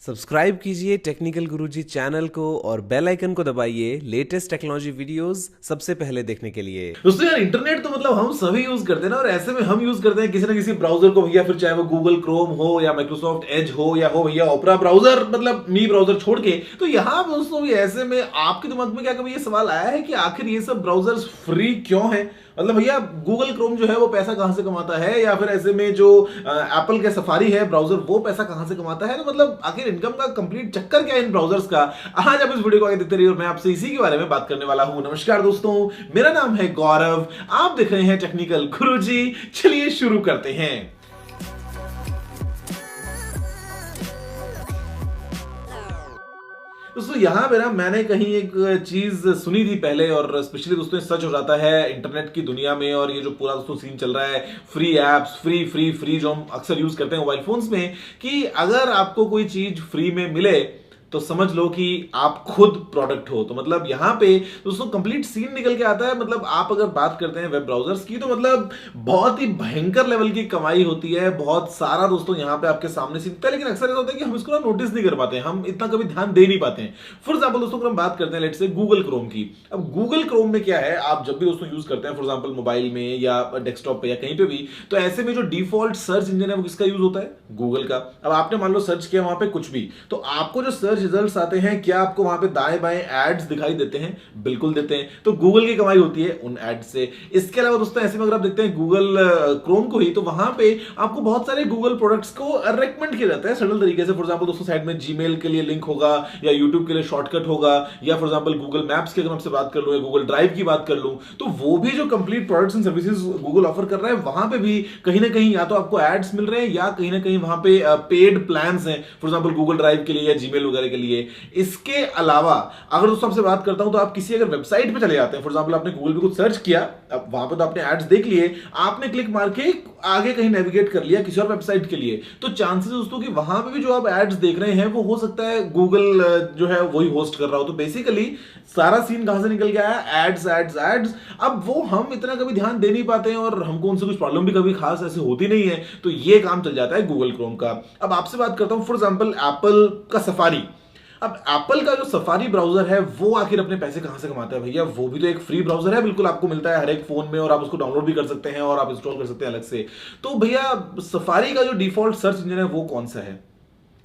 Subscribe कीजिए technical गुरुजी channel को और बेल आइकन को दबाइए लेटेस्ट टेक्नोलॉजी वीडियोस सबसे पहले देखने के लिए। दोस्तों यार इंटरनेट तो मतलब हम सभी यूज करते हैं ना, और ऐसे में हम यूज करते हैं किसी ना किसी ब्राउजर को भैया, फिर चाहे वो गूगल क्रोम हो या माइक्रोसॉफ्ट एज हो या हो भैया ओपरा ब्राउजर, मतलब मी ब्राउजर छोड़ के। तो यहाँ दोस्तों भी ऐसे में आपके दिमाग में क्या कभी ये सवाल आया है कि आखिर ये सब ब्राउजर्स फ्री क्यों है? मतलब भैया गूगल क्रोम जो है वो पैसा कहां से कमाता है, या फिर ऐसे में जो एप्पल के सफारी है ब्राउजर वो पैसा कहां से कमाता है? तो मतलब आखिर इनकम का कंप्लीट चक्कर क्या है इन ब्राउजर्स का? आज आप इस वीडियो को आगे देखते रहिए और मैं आपसे इसी के बारे में बात करने वाला हूं। नमस्कार दोस्तों, मेरा नाम है गौरव, आप देख रहे हैं टेक्निकल गुरुजी। चलिए शुरू करते हैं। दोस्तों यहाँ पे ना मैंने कहीं एक चीज सुनी थी पहले, और स्पेशली दोस्तों सच हो जाता है इंटरनेट की दुनिया में। और ये जो पूरा दोस्तों सीन चल रहा है free apps, free free free जो हम अक्सर यूज करते हैं मोबाइल फोन्स में, कि अगर आपको कोई चीज फ्री में मिले तो समझ लो कि आप खुद प्रोडक्ट हो। तो मतलब यहाँ पे दोस्तों कंप्लीट सीन निकल के आता है। मतलब आप अगर बात करते हैं वेब ब्राउजर्स की, तो मतलब बहुत ही भयंकर लेवल की कमाई होती है, बहुत सारा दोस्तों यहाँ पे आपके सामने सीखता है। लेकिन अक्सर ऐसा होता है कि हम इसको ना नोटिस नहीं कर पाते, हम इतना कभी ध्यान दे नहीं पाते हैं। फॉर एग्जाम्पल दोस्तों अगर हम बात करते हैं लेट से गूगल क्रोम की। अब गूगल क्रोम में क्या है, आप जब भी दोस्तों यूज करते हैं फॉर एग्जाम्पल मोबाइल में या डेस्कटॉप पे या कहीं पे भी, तो ऐसे में जो डिफॉल्ट सर्च इंजन है वो किसका यूज होता है? गूगल का। अब आपने मान लो सर्च किया वहां पे कुछ भी, तो आपको जो सर्च रिजल्ट्स आते हैं, क्या आपको वहां पे दाएं बाएं एड्स दिखाई देते हैं? बिल्कुल देते हैं। तो गूगल की कमाई होती है उन एड्स से। इसके अलावा दोस्तों ऐसे में अगर आप देखते हैं गूगल क्रोम को ही, तो वहां पे आपको बहुत सारे गूगल प्रोडक्ट्स को रेकमेंड किया जाता है सटल तरीके से। फॉर एग्जांपल दोस्तों साइड में जीमेल के लिए लिंक होगा, या यूट्यूब के लिए शॉर्टकट होगा, या फॉर एग्जांपल गूगल मैप्स की अगर आपसे बात कर लूं या गूगल ड्राइव की बात कर लूं, तो वो भी जो complete products and services Google offer कर रहा है, वहां पे भी कहीं ना कहीं या तो आपको एड्स मिल रहे हैं, या कहीं ना कहीं वहां पे पेड प्लान्स हैं फॉर एग्जांपल गूगल ड्राइव के लिए या जीमेल वगैरह के लिए। इसके अलावा अगर दोस्तों आपसे बात करता हूं, तो आप किसी अगर वेबसाइट पे चले जाते हैं, फॉर एग्जांपल आपने गूगल पे कुछ सर्च किया, अब वहां पे तो आपने एड्स देख लिए, आपने क्लिक मार के आगे कहीं नेविगेट कर लिया किसी और वेबसाइट के लिए, तो चांसेस दोस्तों कि वहां पे भी जो आप एड्स देख रहे हैं वो हो सकता है गूगल जो है वही होस्ट कर रहा हो। तो बेसिकली सारा सीन कहां से निकल गया है? AIDS AIDS AIDS. अब वो हम इतना कभी ध्यान दे नहीं पाते हैं, और हमको उनसे कुछ प्रॉब्लम भी कभी खास ऐसे होती नहीं है, तो ये काम चल जाता है गूगल क्रोम का। अब आपसे बात करता हूं फॉर एग्जांपल एप्पल का सफारी। अब एप्पल का जो सफारी ब्राउजर है वो आखिर अपने पैसे कहां से कमाता है भैया? वो भी तो एक फ्री ब्राउजर है, बिल्कुल आपको मिलता है हर एक फोन में, और आप उसको डाउनलोड भी कर सकते हैं और आप इंस्टॉल कर सकते हैं अलग से। तो भैया सफारी का जो डिफॉल्ट सर्च इंजन है वो कौन सा है?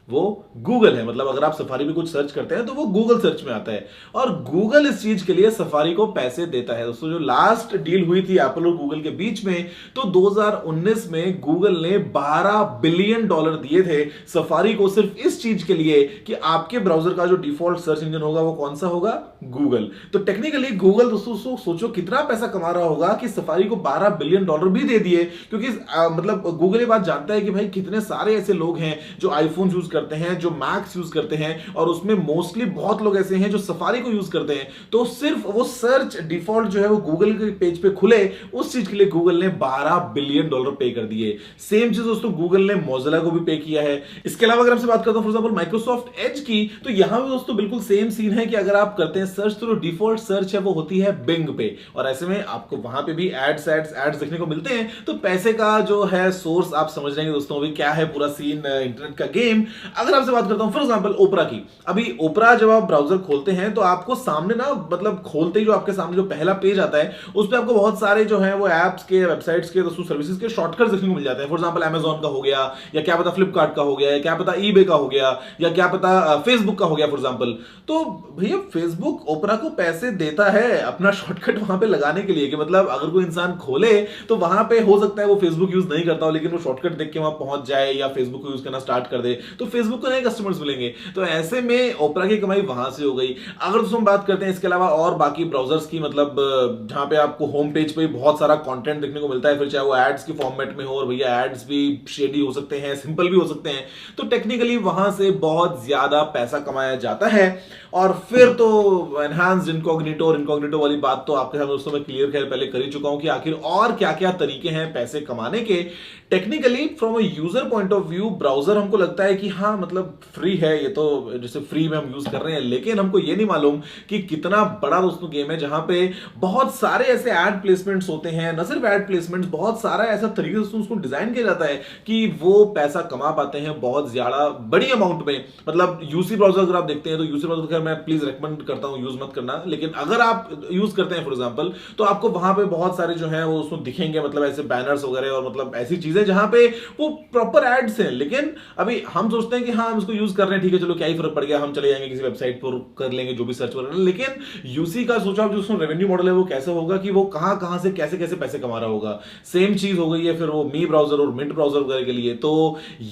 वो गूगल है। मतलब अगर आप सफारी में कुछ सर्च करते हैं तो वो गूगल सर्च में आता है, और गूगल इस चीज के लिए सफारी को पैसे देता है। दोस्तों जो लास्ट डील हुई थी एप्पल और गूगल के बीच में, तो 2019 में गूगल ने $12 बिलियन दिए थे सफारी को, सिर्फ इस चीज के लिए कि आपके ब्राउजर का जो डिफॉल्ट सर्च इंजन होगा वो कौन सा होगा? गूगल। तो टेक्निकली गूगल दोस्तों सोचो कितना पैसा कमा रहा होगा कि सफारी को $12 बिलियन भी दे दिए। क्योंकि मतलब गूगल ये बात जानता है कि भाई कितने सारे ऐसे लोग हैं जो आईफोन यूज करते हैं, जो मैक्स यूज करते हैं, और उसमें मोस्टली बहुत लोग ऐसे हैं जो सफारी को यूज करते हैं। तो सिर्फ वो सर्च डिफॉल्ट जो है वो गूगल के पेज पे खुले, उस चीज के लिए गूगल ने $12 बिलियन पे कर दिए। सेम चीज दोस्तों गूगल ने मोजिला को भी पे किया है। इसके अलावा अगर आपसे बात करता हूं फॉर एग्जांपल माइक्रोसॉफ्ट एज की, तो यहां पे दोस्तों बिल्कुल सेम सीन है कि अगर आप करते हैं सर्च, तो डिफॉल्ट सर्च है वो होती है बिंग पे, और ऐसे में आपको वहां पे भी एड्स एड्स एड्स देखने को मिलते हैं। तो पैसे का जो है सोर्स आप समझ रहे हैं दोस्तों अभी क्या है पूरा सीन इंटरनेट का गेम। अगर आपसे बात करता हूं फॉर एग्जांपल ओपरा की, अभी ओपरा जब आप ब्राउजर खोलते हैं तो आपको सामने ना, मतलब खोलते ही जो आपके सामने जो पहला पेज आता है उस पे आपको बहुत सारे जो है वो एप्स के, वेबसाइट्स के, दोस्तों सर्विसेज के शॉर्टकट्स देखने को मिल जाते हैं। फॉर एग्जांपल अमेजॉन का हो गया, या क्या पता फ्लिपकार्ट का हो गया, या क्या पता ईबे का हो गया, या क्या पता फेसबुक का हो गया फॉर एग्जांपल। तो भैया फेसबुक ओपरा को पैसे देता है अपना शॉर्टकट वहां पे लगाने के लिए, कि मतलब अगर कोई इंसान खोले तो वहां पे हो सकता है वो फेसबुक यूज नहीं करता हो, लेकिन वो शॉर्टकट देख के वहां पहुंच जाए या फेसबुक को यूज करना स्टार्ट कर दे, तो फेसबुक को नए कस्टमर्स मिलेंगे। तो ऐसे में ओपरा की कमाई वहां से हो गई। अगर दोस्तों हम बात करते हैं इसके अलावा और बाकी ब्राउजर्स की, मतलब जहां पे आपको होम पेज पे बहुत सारा कंटेंट देखने को मिलता है, फिर चाहे वो एड्स के फॉर्मेट में हो, और भैया एड्स भी शेडी हो सकते हैं, सिंपल भी हो सकते हैं, तो टेक्निकली वहां से बहुत ज्यादा पैसा कमाया जाता है। और फिर तो एनहांस्ड इनकॉग्निटो वाली बात तो आपके साथ दोस्तों मैं क्लियर खैर पहले कर ही चुका हूं कि आखिर और क्या क्या तरीके हैं पैसे कमाने के। Technically from a user point of view browser हमको लगता है कि हाँ मतलब फ्री है ये तो, जैसे फ्री में हम यूज कर रहे हैं, लेकिन हमको ये नहीं मालूम कि कितना बड़ा दोस्तों गेम है जहां पे बहुत सारे ऐसे एड प्लेसमेंट्स होते हैं, न सिर्फ एड प्लेसमेंट्स, बहुत सारा ऐसा तरीके से उसको डिजाइन किया जाता है कि वो पैसा कमा पाते हैं बहुत ज्यादा बड़ी अमाउंट में। मतलब यूसी ब्राउजर अगर आप देखते हैं तो यूसी ब्राउजर खैर मैं प्लीज रेकमेंड करता हूं यूज मत करना, लेकिन अगर आप यूज करते हैं फॉर एग्जांपल, तो आपको वहां पे बहुत सारे जो है वो उसमें दिखेंगे, मतलब ऐसे बैनर्स वगैरह और मतलब ऐसी चीजें जहां पे वो प्रॉपर एड्स हैं। लेकिन अभी हम सोचते हैं कि हाँ हम इसको यूज कर रहे हैं, ठीक है चलो क्या ही फर्क पड़ गया, हम चले जाएंगे किसी वेबसाइट पर कर लेंगे जो भी सर्च वगैरह। लेकिन यूसी का सोचा जो उसमें रेवेन्यू मॉडल है वो कैसे होगा कि वो कहां कहां से कैसे कैसे पैसे कमा रहा होगा। सेम चीज हो गई है फिर वो मी ब्राउजर और मिंट ब्राउजर वगैरह के लिए। तो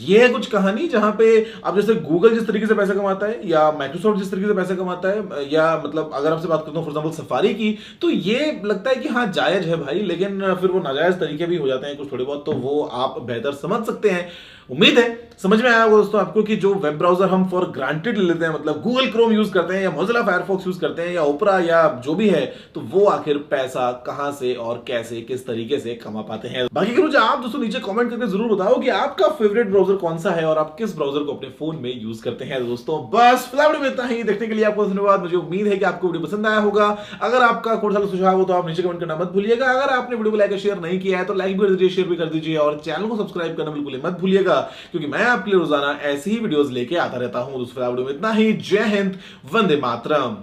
ये है कुछ कहानी जहां पे अब जैसे गूगल जिस तरीके से पैसा कमाता है या माइक्रोसॉफ्ट जिस तरीके से पैसा कमाता है, या मतलब अगर आपसे बात करता हूं फॉर एग्जांपल सफारी की, तो ये लगता है कि हाँ जायज है भाई, लेकिन फिर वो नाजायज तरीके भी हो जाते हैं कुछ थोड़े बहुत, तो वो आप बेहतर समझ सकते हैं। उम्मीद है समझ में आया होगा दोस्तों आपको कि जो वेब ब्राउजर हम फॉर ग्रांटेड ले लेते हैं, मतलब गूगल क्रोम यूज करते हैं या मोजिला फायरफॉक्स यूज करते हैं या ओपरा या जो भी है, तो वो आखिर पैसा कहां से और कैसे किस तरीके से कमा पाते हैं। बाकी करो आप दोस्तों नीचे कमेंट करके जरूर बताओ कि आपका फेवरेट ब्राउजर कौन सा है और आप किस ब्राउजर को अपने फोन में यूज करते हैं। दोस्तों बस फिलहाल वीडियो में इतना ही, देखने के लिए आपको धन्यवाद। मुझे उम्मीद है कि आपको वीडियो पसंद आया होगा। अगर आपका कोई सा सुझाव हो तो आप नीचे कमेंट करना मत भूलिएगा। अगर आपने वीडियो को लाइक शेयर नहीं किया है तो लाइक भी कर दीजिए, शेयर भी कर दीजिए और चैनल को सब्सक्राइब करना बिल्कुल मत भूलिएगा, क्योंकि मैं आपके लिए रोजाना ऐसी ही वीडियोस लेके आता रहता हूं। दूसरा वीडियो में इतना ही। जय हिंद, वंदे मातरम।